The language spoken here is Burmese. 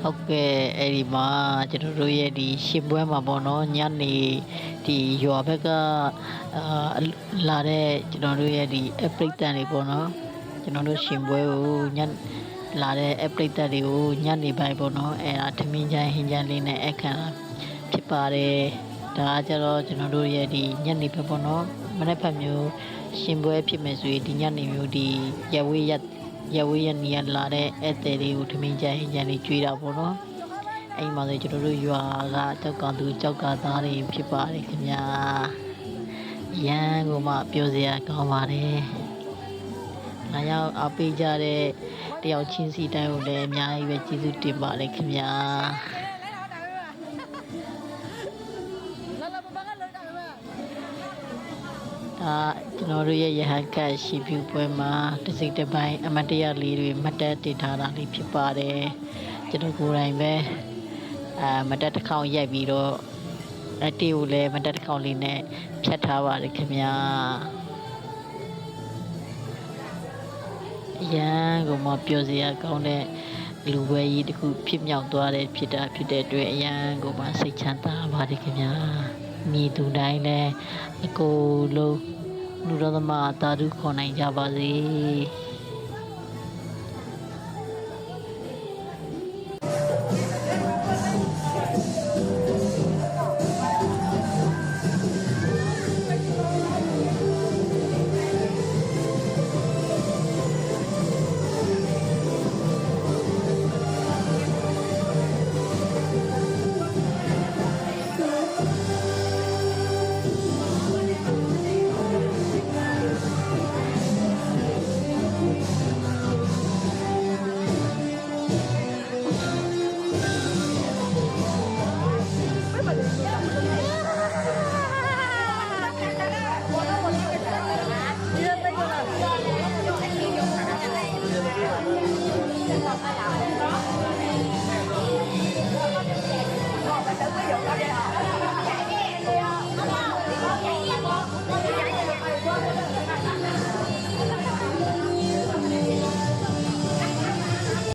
ဟုတ်ကဲ့အဲ့ဒီမှာကျွန်တော်တို့ရဲ့ဒီရှင်ပွဲမှာပေါ့နော်ညနေဒီရွာဘက်ကလာတဲ့ကျွန်တော်တို့ရဲ့ဒီအပရိသတ်တွေပေါ့နော်ကျွန်တော်တို့ရှင်ပွဲကိုလာတဲ့အပရိသတ်တွေကိုညနေပိုင်းပေါ့နော်အဲ့ဒါထမင်းချိုင်းဟင်းချိုင်းလေးနဲ့အခမ်းဖြစ်ပါတယ်ဒါကကြတော့ကျွန်တော်တို့ရဲ့ဒီညနေဘက်ပေါ့နော်မနေ့ဖက်မျိုးရှင်ပွဲဖြစ်မယ်ဆိုရင်ဒီညနေမျိုးဒီရဝေးရနေရလာတဲ့ဧည့်သည်တွေကိုထမင်းချိုင်းဟင်းချိုင်းလေးကျွေးတာပေါ့နော်အိမ်မှာဆိုကျွန်တော်တို့ရွာကကြောက်ကသူကြောက်ကသားတွေဖြစ်ပါတယ်ခင်ဗျာရန်ကိုမှပြောစရာကောင်းပါတယ်ငါရောက်အပေးကြတဲ့တယောက်ချင်းစီတိုင်းကိုလည်းအများကြီးပဲကျေးဇူးတင်ပါတယ်ခင်ဗျာကျွန်တော်တို့ရဲ့ရဟန်းကတ်ရှိဖြူပွဲမှာတစ်စိတ်တစ်ပိုင်းအမတ်တရလေးတွေမတ်တက်တင်ထားတာလေးဖြစ်ပါတယ်ကျွန်တော်ကိုယ်တိုင်ပဲမတက်တစ်ခေါက်ရိုက်ပြီးတော့အတီကိုလည်းမတက်တစ်ခေါက်လေးနဲ့ဖြတ်ထားပါတယ်ခင်ဗျာရန်ကိုမှပြောစရာကောင်းတဲ့လူပွဲကြီးတစ်ခုဖြစ်မြောက်သွားတဲ့ဖြစ်တဲ့အတွက်အရန်ကိုမှစိတ်ချမ်းသာပါတယ်ခင်ဗျာမိသူတိုင်းလည်းအကိုလုံးလူတော်သမားသာဓုခေါ်နိုင်ကြပါစေ